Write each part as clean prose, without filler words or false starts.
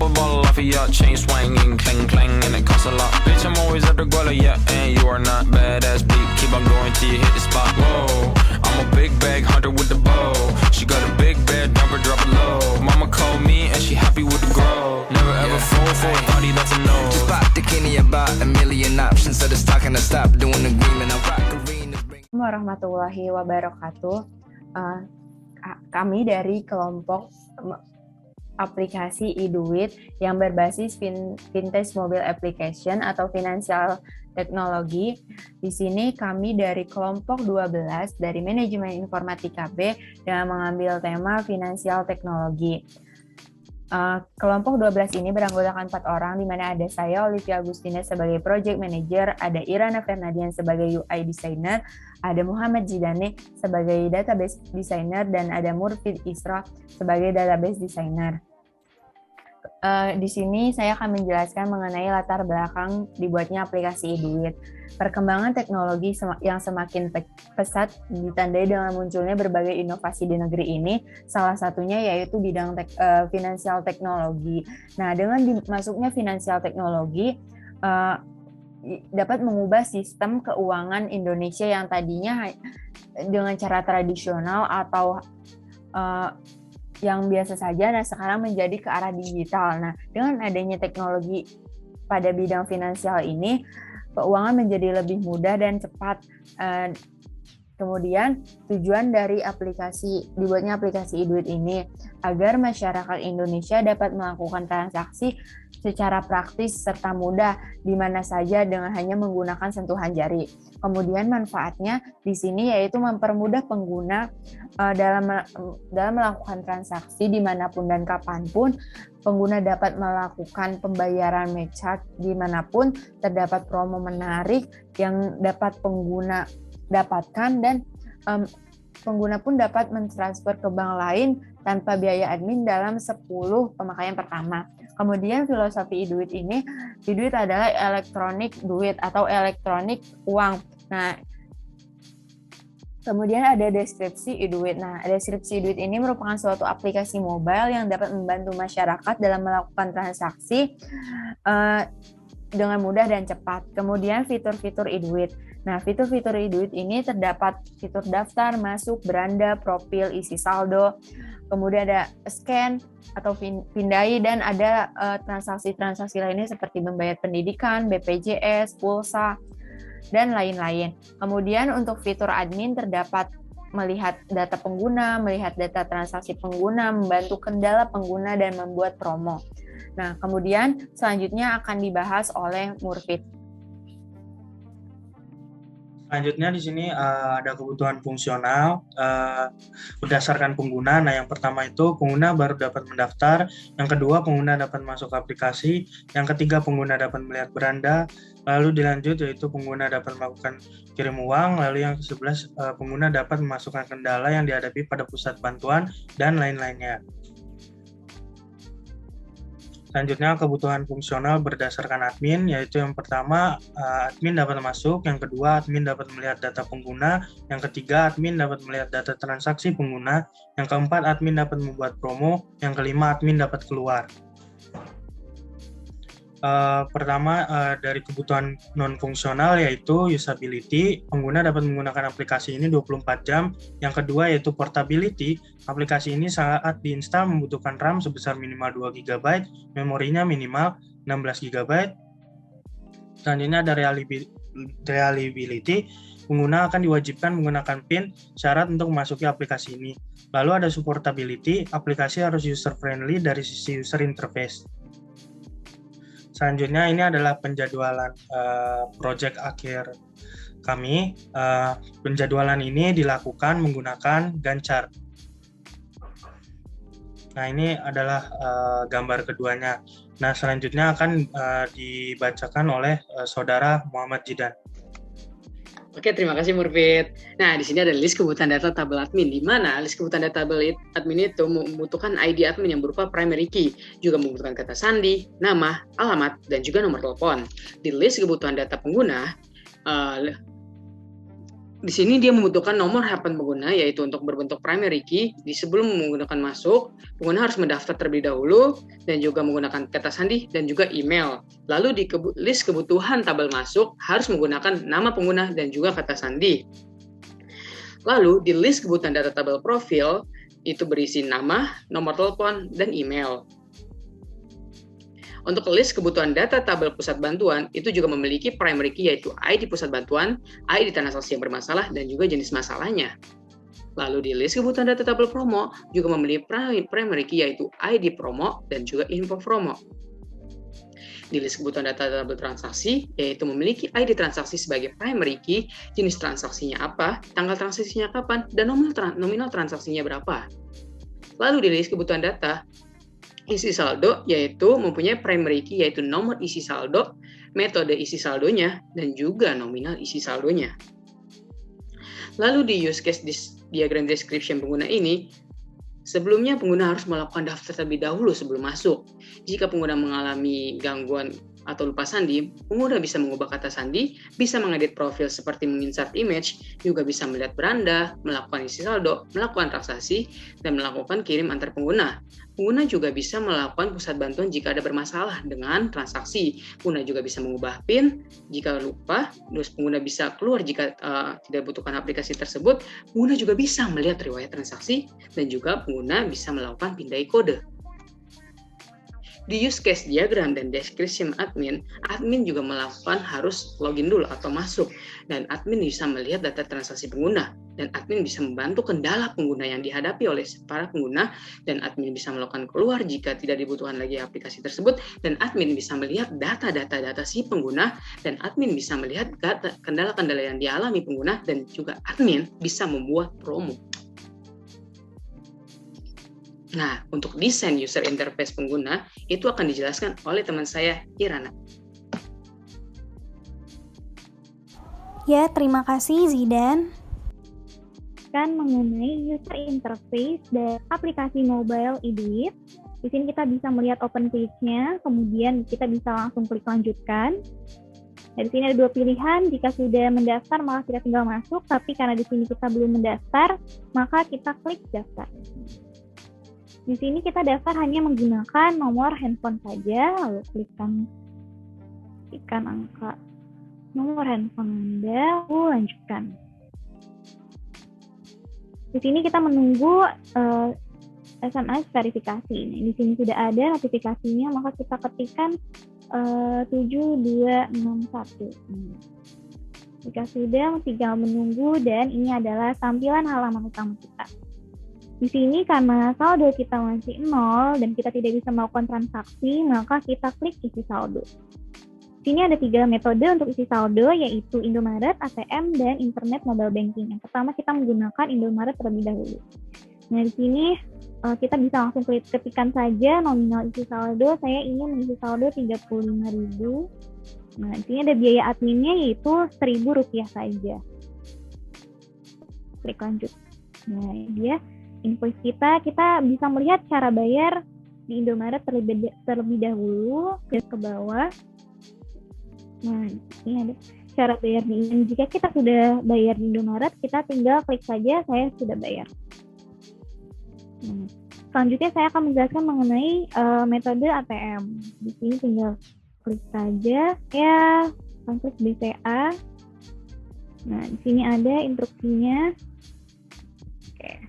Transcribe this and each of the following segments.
a ball off of your chain swinging, clang clang, and it costs a lot. Bitch, I'm always at the guala, yeah, and you are not badass beat. Keep on going till you hit the spot. Whoa, I'm a big bag hunter with the bow. She got a big bed, number drop it low. Mama called me and she happy with the grow. Never ever fall for a thotty, that's a no. Just pop the Kenny about a million options. So just talking to stop doing the agreement. I rock arena. Warahmatullahi wabarakatuh. Kami dari kelompok aplikasi iDuit yang berbasis Vintage Mobile Application atau Financial Teknologi. Di sini kami dari kelompok 12 dari Manajemen Informatika B yang mengambil tema Financial Teknologi. Kelompok 12 ini beranggotakan 4 orang, di mana ada saya, Olivia Agustina, sebagai Project Manager, ada Irana Fernadian sebagai UI Designer, ada Muhammad Jidane sebagai Database Designer, dan ada Murfid Isra sebagai Database Designer. Di sini saya akan menjelaskan mengenai latar belakang dibuatnya aplikasi iDuit. Perkembangan teknologi yang semakin pesat ditandai dengan munculnya berbagai inovasi di negeri ini, salah satunya yaitu bidang finansial teknologi. Nah, dengan masuknya finansial teknologi dapat mengubah sistem keuangan Indonesia yang tadinya dengan cara tradisional atau yang biasa saja, nah sekarang menjadi ke arah digital. Nah, dengan adanya teknologi pada bidang finansial ini, keuangan menjadi lebih mudah dan cepat. Kemudian tujuan dari dibuatnya aplikasi iDuit ini agar masyarakat Indonesia dapat melakukan transaksi secara praktis serta mudah di mana saja dengan hanya menggunakan sentuhan jari. Kemudian manfaatnya di sini yaitu mempermudah pengguna dalam melakukan transaksi dimanapun dan kapanpun. Pengguna dapat melakukan pembayaran merchant dimanapun, terdapat promo menarik yang dapat pengguna dapatkan, dan pengguna pun dapat mentransfer ke bank lain tanpa biaya admin dalam 10 pemakaian pertama. Kemudian filosofi iDuit ini, iDuit adalah elektronik duit atau elektronik uang. Nah, kemudian ada deskripsi iDuit. Nah, deskripsi iDuit ini merupakan suatu aplikasi mobile yang dapat membantu masyarakat dalam melakukan transaksi dengan mudah dan cepat. Kemudian fitur-fitur iDuit. Nah, fitur-fitur iDuit ini terdapat fitur daftar, masuk, beranda, profil, isi saldo, kemudian ada scan atau pindai, dan ada transaksi-transaksi lainnya seperti membayar pendidikan, BPJS, pulsa, dan lain-lain. Kemudian untuk fitur admin terdapat melihat data pengguna, melihat data transaksi pengguna, membantu kendala pengguna, dan membuat promo. Nah, kemudian selanjutnya akan dibahas oleh Murfid. Selanjutnya di sini ada kebutuhan fungsional berdasarkan pengguna. Nah, yang pertama itu pengguna baru dapat mendaftar, yang kedua pengguna dapat masuk aplikasi, yang ketiga pengguna dapat melihat beranda, lalu dilanjut yaitu pengguna dapat melakukan kirim uang, lalu yang ke-11 pengguna dapat memasukkan kendala yang dihadapi pada pusat bantuan, dan lain-lainnya. Selanjutnya kebutuhan fungsional berdasarkan admin, yaitu yang pertama admin dapat masuk, yang kedua admin dapat melihat data pengguna, yang ketiga admin dapat melihat data transaksi pengguna, yang keempat admin dapat membuat promo, yang kelima admin dapat keluar. Pertama dari kebutuhan non-fungsional yaitu usability, pengguna dapat menggunakan aplikasi ini 24 jam. Yang kedua yaitu portability, aplikasi ini saat diinstal membutuhkan RAM sebesar minimal 2 GB, memorinya minimal 16 GB. Selanjutnya ada reliability, pengguna akan diwajibkan menggunakan PIN syarat untuk memasuki aplikasi ini. Lalu ada supportability, aplikasi harus user-friendly dari sisi user interface. Selanjutnya ini adalah penjadwalan project akhir kami. Penjadwalan ini dilakukan menggunakan Gantt chart. Nah, ini adalah gambar keduanya. Nah, selanjutnya akan dibacakan oleh saudara Muhammad Jidan. Oke, terima kasih Murfid. Nah, di sini ada list kebutuhan data tabel admin, di mana list kebutuhan data tabel admin itu membutuhkan ID admin yang berupa primary key, juga membutuhkan kata sandi, nama, alamat, dan juga nomor telepon. Di list kebutuhan data pengguna, di sini dia membutuhkan nomor handphone pengguna, yaitu untuk berbentuk primary key. Di sebelum menggunakan masuk, pengguna harus mendaftar terlebih dahulu dan juga menggunakan kata sandi dan juga email. Lalu di list kebutuhan tabel masuk harus menggunakan nama pengguna dan juga kata sandi. Lalu di list kebutuhan data tabel profil itu berisi nama, nomor telepon, dan email. Untuk list kebutuhan data tabel pusat bantuan, itu juga memiliki primary key yaitu ID pusat bantuan, ID transaksi yang bermasalah, dan juga jenis masalahnya. Lalu di list kebutuhan data tabel promo, juga memiliki primary key yaitu ID promo dan juga info promo. Di list kebutuhan data tabel transaksi, yaitu memiliki ID transaksi sebagai primary key, jenis transaksinya apa, tanggal transaksinya kapan, dan nominal transaksinya berapa. Lalu di list kebutuhan data, isi saldo yaitu mempunyai primary key yaitu nomor isi saldo, metode isi saldonya, dan juga nominal isi saldonya. Lalu di use case diagram description pengguna ini, sebelumnya pengguna harus melakukan daftar terlebih dahulu sebelum masuk. Jika pengguna mengalami gangguan atau lupa sandi, pengguna bisa mengubah kata sandi, bisa mengedit profil seperti menginsert image, juga bisa melihat beranda, melakukan isi saldo, melakukan transaksi, dan melakukan kirim antar pengguna. Pengguna juga bisa melakukan pusat bantuan jika ada bermasalah dengan transaksi. Pengguna juga bisa mengubah PIN jika lupa, terus pengguna bisa keluar jika tidak butuhkan aplikasi tersebut. Pengguna juga bisa melihat riwayat transaksi, dan juga pengguna bisa melakukan pindai kode. Di use case diagram dan description admin juga melakukan harus login dulu atau masuk, dan admin bisa melihat data transaksi pengguna, dan admin bisa membantu kendala pengguna yang dihadapi oleh para pengguna, dan admin bisa melakukan keluar jika tidak dibutuhkan lagi aplikasi tersebut, dan admin bisa melihat data si pengguna, dan admin bisa melihat kendala-kendala yang dialami pengguna, dan juga admin bisa membuat promo. Nah, untuk desain user interface pengguna, itu akan dijelaskan oleh teman saya, Irana. Ya, terima kasih Zidan. Kan mengenai user interface dari aplikasi mobile Eduit. Di sini kita bisa melihat open page-nya, kemudian kita bisa langsung klik lanjutkan. Dari sini ada dua pilihan, jika sudah mendaftar maka kita tinggal masuk, tapi karena di sini kita belum mendaftar, maka kita klik daftar. Di sini kita daftar hanya menggunakan nomor handphone saja, lalu klikkan angka nomor handphone Anda, lalu lanjutkan. Di sini kita menunggu SMS verifikasi. Nah, di sini sudah ada notifikasinya, maka kita ketikkan 7261. Jika sudah, tinggal menunggu, dan ini adalah tampilan halaman utama kita. Di sini karena saldo kita masih 0 dan kita tidak bisa melakukan transaksi, maka kita klik isi saldo. Di sini ada 3 metode untuk isi saldo, yaitu Indomaret, ATM, dan Internet Mobile Banking. Yang pertama kita menggunakan Indomaret terlebih dahulu. Nah, di sini kita bisa langsung ketikkan saja nominal isi saldo. Saya ingin mengisi saldo 35.000. Nah, di sini ada biaya adminnya yaitu Rp1.000 saja. Klik lanjut. Nah, ini dia invoice kita bisa melihat cara bayar di Indomaret terlebih dahulu, dan ke bawah. Nah, ini ada cara bayar ini. Jika kita sudah bayar di Indomaret, kita tinggal klik saja, saya sudah bayar. Nah, selanjutnya saya akan menjelaskan mengenai metode ATM. Di sini tinggal klik saja, ya, klik BCA. Nah, di sini ada instruksinya. Oke.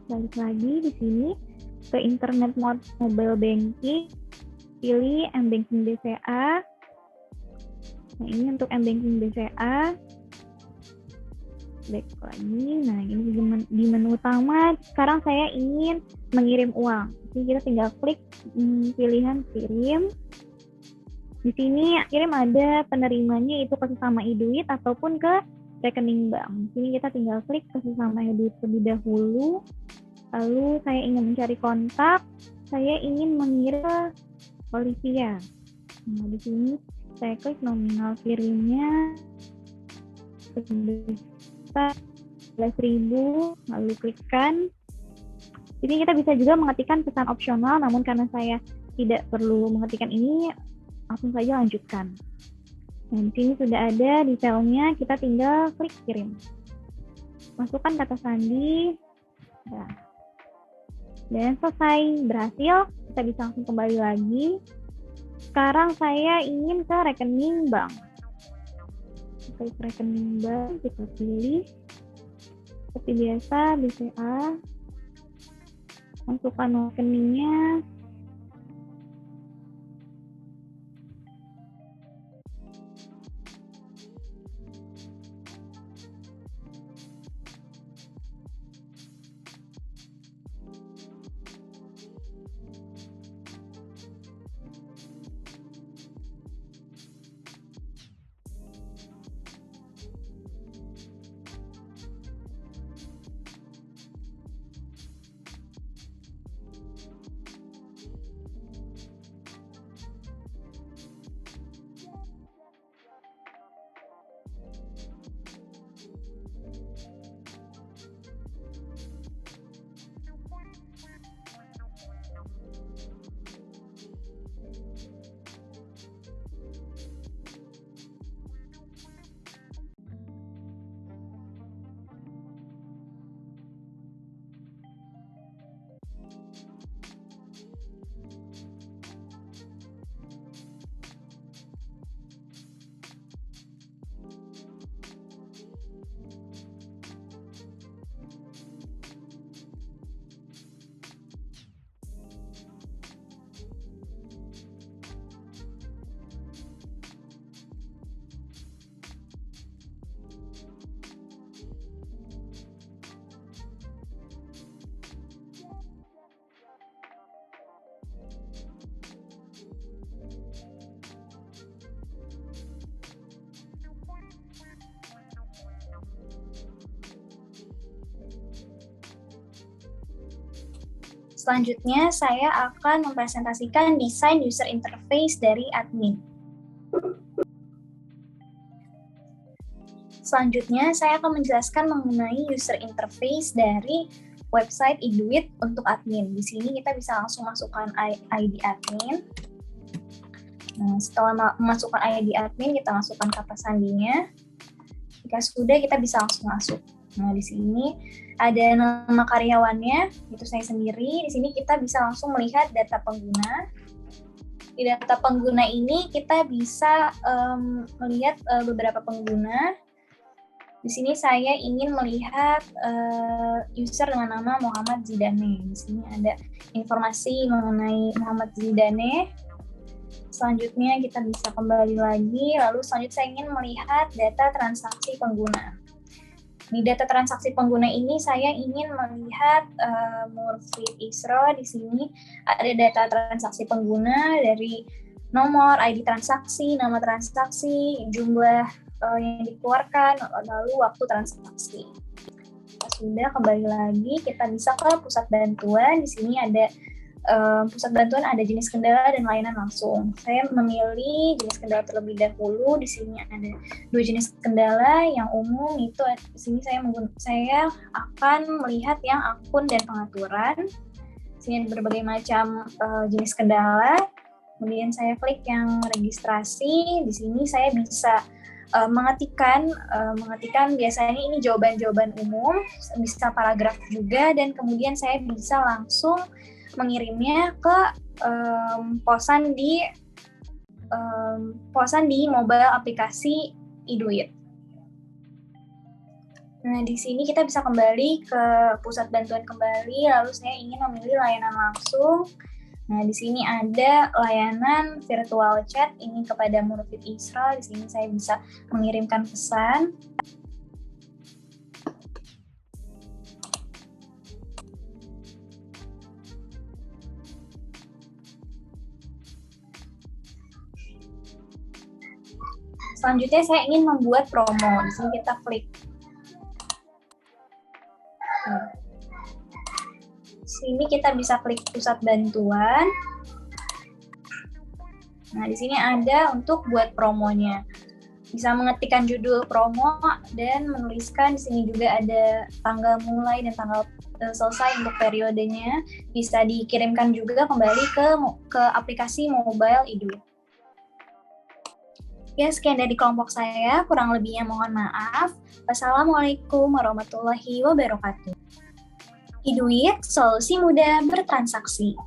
Balik lagi di sini ke Internet Mobile Banking, pilih M-Banking BCA. Nah, ini untuk M-Banking BCA. Back lagi. Nah, ini di menu utama. Sekarang saya ingin mengirim uang. Jadi kita tinggal klik pilihan kirim. Di sini kirim ada penerimanya, itu ke sesama Eduit ataupun ke rekening bank. Di sini kita tinggal klik ke sesama Eduit terlebih dahulu. Lalu saya ingin mencari kontak, saya ingin mengirim ke Olivia. Nah, di sini saya klik nominal kirimnya 11.000, lalu klikkan. Jadi kita bisa juga mengetikkan pesan opsional, namun karena saya tidak perlu mengetikkan ini, langsung saja lanjutkan. Nah, di sini sudah ada detailnya, kita tinggal klik kirim. masukkan kata sandi. Nah, dan selesai, berhasil, kita bisa langsung kembali lagi. Sekarang saya ingin ke rekening bank. Klik rekening bank, kita pilih seperti biasa BCA, masukkan rekeningnya. Selanjutnya, saya akan mempresentasikan desain user interface dari admin. Selanjutnya, saya akan menjelaskan mengenai user interface dari website Eduit untuk admin. Di sini kita bisa langsung masukkan ID admin. Nah, setelah memasukkan ID admin, kita masukkan kata sandinya. Jika sudah, kita bisa langsung masuk. Nah, di sini ada nama karyawannya, itu saya sendiri. Di sini kita bisa langsung melihat data pengguna. Di data pengguna ini kita bisa melihat beberapa pengguna. Di sini saya ingin melihat user dengan nama Muhammad Zidane. Di sini ada informasi mengenai Muhammad Zidane. Selanjutnya kita bisa kembali lagi. Lalu selanjutnya saya ingin melihat data transaksi pengguna. Di data transaksi pengguna ini saya ingin melihat Murfid Isra. Di sini ada data transaksi pengguna dari nomor, ID transaksi, nama transaksi, jumlah yang dikeluarkan, lalu waktu transaksi. Sudah, kembali lagi kita bisa ke pusat bantuan. Di sini ada pusat bantuan, ada jenis kendala dan layanan langsung. Saya memilih jenis kendala terlebih dahulu. Di sini ada 2 jenis kendala. Yang umum itu di sini saya akan melihat yang akun dan pengaturan. Di sini ada berbagai macam jenis kendala. Kemudian saya klik yang registrasi. Di sini saya bisa mengetikkan biasanya ini jawaban-jawaban umum, bisa paragraf juga, dan kemudian saya bisa langsung mengirimnya ke posan di mobile aplikasi Eduit. Nah, di sini kita bisa kembali ke pusat bantuan kembali, lalu saya ingin memilih layanan langsung. Nah, di sini ada layanan virtual chat ini kepada Murfid Isra. Di sini saya bisa mengirimkan pesan. Selanjutnya saya ingin membuat promo. Di sini kita klik. Sini kita bisa klik pusat bantuan. Nah, di sini ada untuk buat promonya. Bisa mengetikkan judul promo dan menuliskan. Di sini juga ada tanggal mulai dan tanggal selesai untuk periodenya. Bisa dikirimkan juga kembali ke aplikasi mobile Eduit. Ya, sekian dari kelompok saya. Kurang lebihnya mohon maaf. Wassalamualaikum warahmatullahi wabarakatuh. Iduit, solusi mudah bertransaksi.